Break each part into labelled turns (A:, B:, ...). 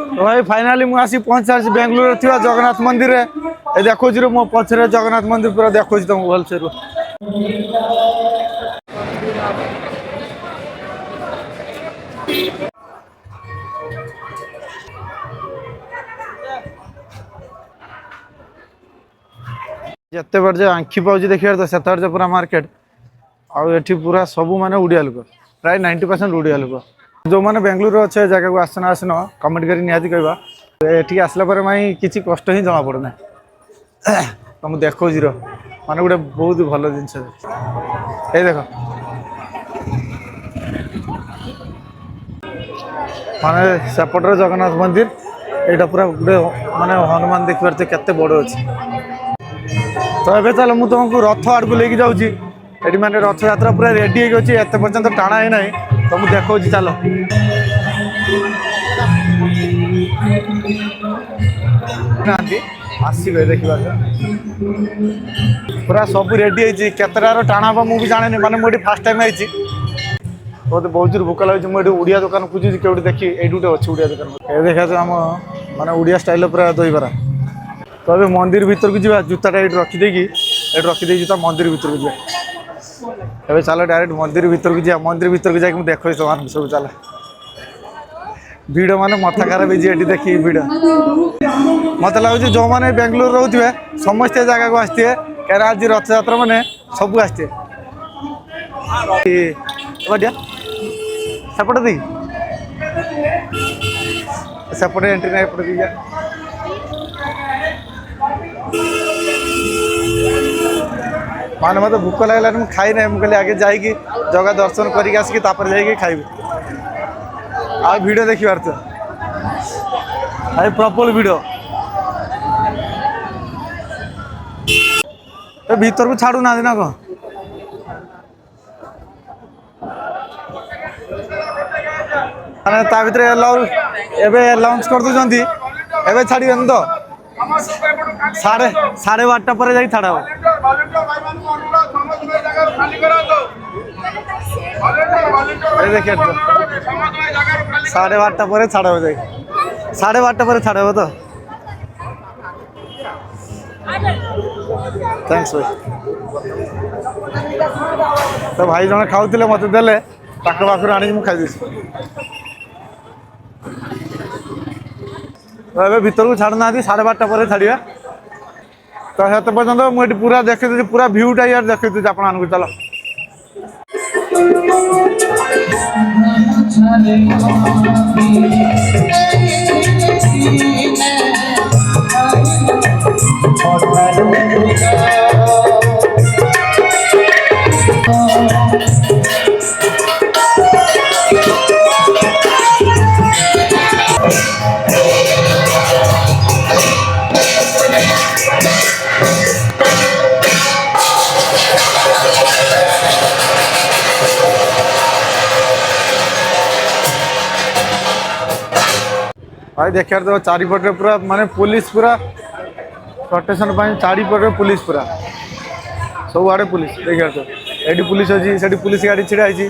A: तो भाई फाइनाली मुझे आसी पहुंच सारी बेंगलुरु थी जगन्नाथ मंदिर रे देखो मो पछरे जगन्नाथ मंदिर पूरा देखो तुमको भलसे जिते बड़े आंखी पाँच देखिए तो से पूरा मार्केट आठी पूरा सबू माने उड़िया लोक प्राय 90% उड़िया लोक जो मैंने बेंगलुरु अच्छे जगह को आसन आसन कमेंट कर निहाती कहवा ये आसला माई किसी कष्ट ही जना पड़ना तो मुझे देखो माने गोटे बहुत भल जिनस ये देख माने सेपटर जगन्नाथ मंदिर यहाँ पूरा गोटे माने हनुमान देख पारे केते बड़ अच्छे तो ये चलो मुझे तुमको रथ आड़ को लेकिन जाऊँगी ये मैंने रथ यात्रा पूरा रेडी होती है एत पर्यंत टाणा ही ना तो मुझे देखा चलो आसवे देखा पूरा सब रेडी होतार टाणा हम मुझे जाने माने मुझे फास्ट टाइम आई मत बहुत जोर भोक लगे मुझे उड़िया दुकान खोजुची कौटे देखी ये गोटे अच्छे उड़िया दुकान ये देखा आम माने उड़िया स्टाइल पूरा दहीबरा तो अभी मंदिर भीतर को जा जूताटा ये रखिदे रखिदे जूता मंदिर भीतर को जा चलो डायरेक्ट मंदिर भीतर को जा मंदिर भीतर को जाकि देख सब चल भिड़ माने मथा खराब है देखी भिड़ मत लगुच जो मैंने बेंगलुरु रोथे समस्ते जगह को आसते क्या आज रथ यात्रा मैंने सब आसते सेपटे दी सेपटे एंट्री ना एपटे दी माने मत भूक लगे मुझे खाई ना मुझे आगे जाकि जगह दर्शन करके आसिक खाइबी आ वीडियो देखी पार्थ प्रबल वीडियो भीतर को छाड़ू ना ना कौन माने ता भीतर लॉन्च कर दूसरी एवं छाड़ी तो साढ़े 12टा पर जाई छाड़ा देखिए 12:30 पर छाड़ा जाए 12:30 पर छाड़ा तो थैंक्स भाई तो भाई जन खाऊले मत देले पाखर आनी खाई तो भीतर को छाड़ना 12:30 पर छाड़ा तो से पर्यटन मुझे पूरा देखी पूरा भ्यूटा यार देखी आपको चलो भाई देखिए तो चारिपटे पूरा माने पुलिस पूरा प्रोटेक्शन चारिपटे पुलिस पूरा सब आड़े पुलिस देखिए तो ये पुलिस अच्छी से पुलिस गाड़ी छिड़ा है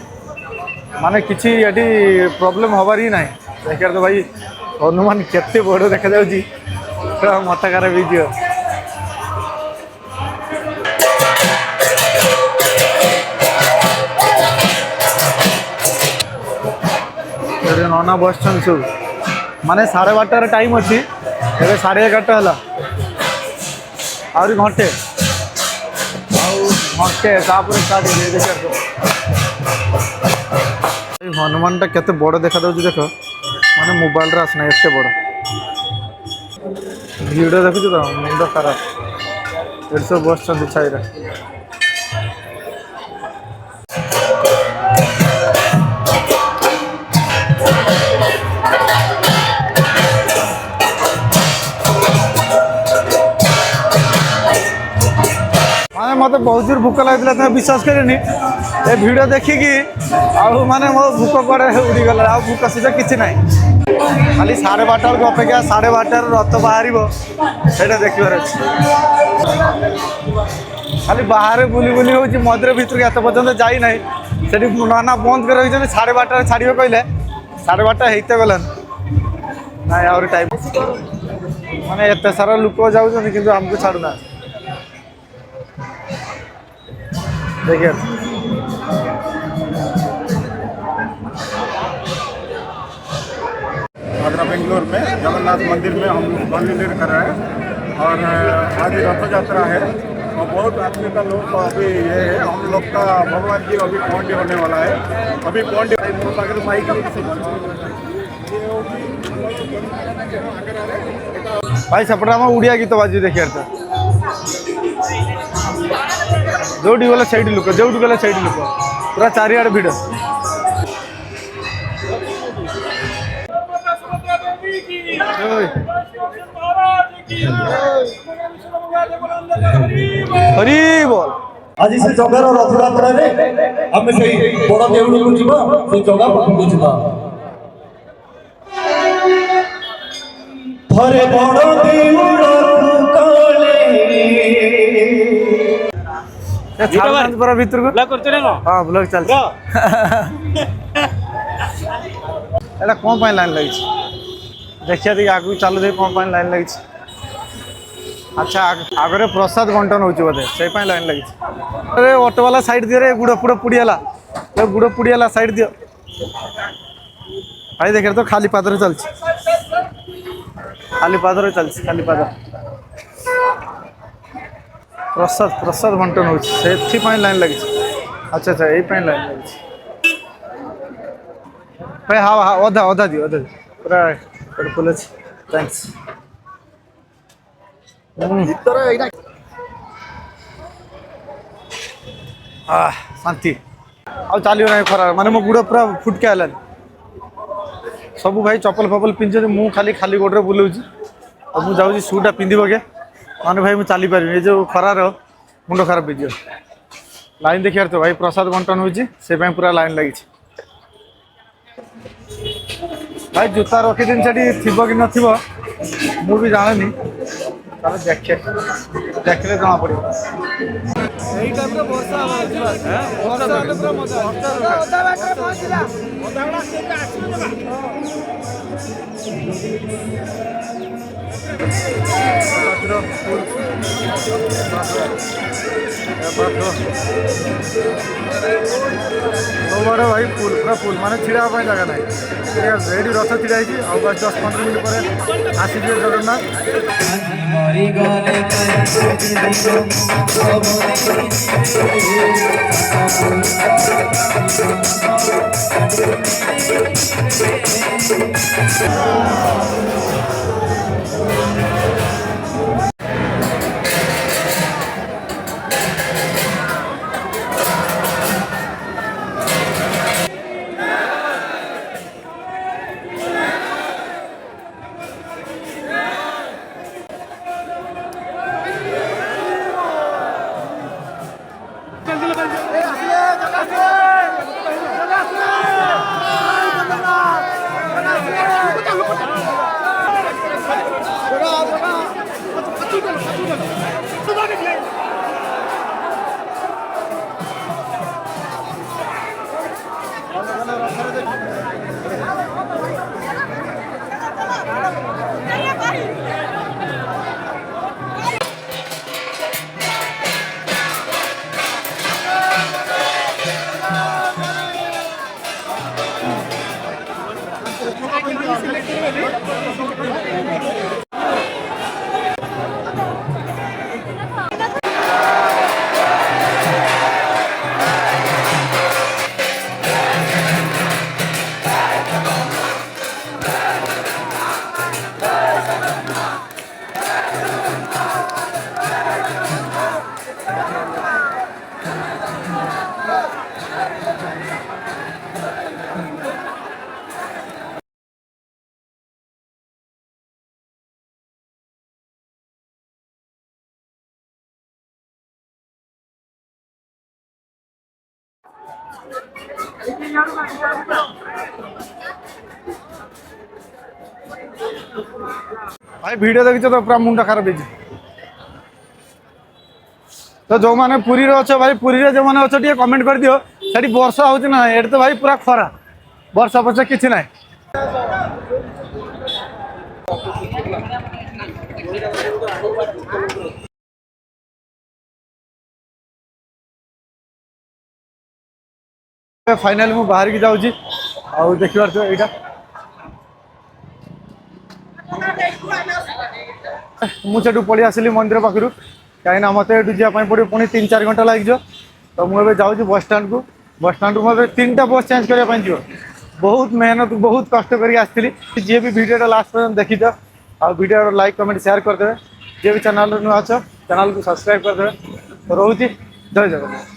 A: माने किसी ये प्रॉब्लम हबार ही ना देखिए तो भाई हनुमान केते बड़ देखा जा मत खराब हो नना बस सब माने 12:30 टाइम अच्छी ए 11:30 है आहरी घंटे घंटे स्टार्ट हनुमानटा केते बड़ देखा देख माने मोबाइल आसना एत बड़ भिड़ देखु तो मुंड खराब ये सब बस छाई मत बहुत जोर भूक लगे तुम विश्वास करेनि ए भिडियो देखिकी माने मो भूक कड़े उड़ीगला आ भूक सीधा किसी ना खाली 12:30 को अपेक्षा 12:30 रथ बाहर से देखिबार खाली बाहर बुली बुली हो मंदिर भीतर के पर्यटन जाई ना से नाना बंद कर 12:30 छाड़े कहले 12:30 होते गलान ନାଇଁ ଆହୁରି ଟାଇମ୍ ମାନେ ଏତେ ସାରା ଲୋକ ଯାଉଛନ୍ତି କିନ୍ତୁ ଆମକୁ ଛାଡୁନାହାନ୍ତି देखिए
B: आगरा बेंगलोर में जगन्नाथ मंदिर में हम लोग बाल कर रहे हैं और आज रथ यात्रा है और बहुत आदमी का लोग अभी ये है हम लोग का भगवान जी अभी पौंडी होने वाला है अभी पौंडी
A: भाई सेपटे आम ओडिया गीत बाजी देखिए जो गला से लोक जो गला से लोक पूरा चारिआड भिड़ हरी बोल
C: आज से जगार रथ यात्रा रे आमे से बड़ देउल को जीवा से जगा पाखु जीवा थरे बड़ देउल काले
A: छाड़नांत पर भीतर को ब्लॉग करते ना हां ब्लॉग चल एला कोन पाई लाइन लगी देखिया देखि आगु चालू दे कोन पाई लाइन लगी अच्छा आगरे प्रसाद बंटन होची बोधे से पाई लाइन लगी अरे ऑटो वाला साइड दियो रे गुड़ पुड़ पुड़ियाला तो गुड़ पुड़ियाला साइड दियो भाई देख तो खाली पादर चल खाली पादर चल खाली पादर प्रसाद प्रसाद बंटन होची से पाई लाइन लगी अच्छा अच्छा यही पाई लाइन लगी भाई हाँ हाँ ओधा ओधा दियो पूरा फुल अच्छे थैंक्स शांति आ चलो ना खरा माने मो गुड़ पूरा फुटके आला सब भाई चप्पल फपल पिंधे मु खाली खाली गोड़े बुलाऊँ और मुझे जाऊँ शूटा पिंधब के माने भाई मुझे चली पारि जो खरार मुंड खराब हो लाइन देखिए तो भाई प्रसाद बंटन हो पूरा लाइन लगी भाई जूता रखी दिन से थी कि न मु भी जानी देखे देखले जना पड़ो सबुआड़े भाई फुल पूरा फुल माने छिड़ा जगह ना रेडी रथ छिड़ा आ बस 10-15 मिनट पर आसीजे जगन्नाथ भाई वीडियो देखी तो पूरा मुंडा खराब हो तो जो मैंने पुरी अच्छे भाई पुरी जो मैंने अच्छे कमेंट कर दियो सेठी वर्षा हो ना ये तो भाई पूरा खरा वर्षा फर्षा किसी ना फाइनाल मु बाहर की जाऊँ आउ देख पार्थ यहाँ मुझे पलि आसली मंदिर पाखु कहीं मत जावाई पड़ो पुणी 3-4 घंटा लगे तो मुझे जाऊँ बस स्टाण को मुझे 3टा बस चेंज करने जो बहुत मेहनत बहुत कष्ट करी जी भी वीडियो लास्ट पर्यटन देखी तो आ वीडियो लाइक कमेंट शेयर करदे जी भी चैनल नुआ चैनल को सब्सक्राइब करदे तो रोची जय जगन्नाथ।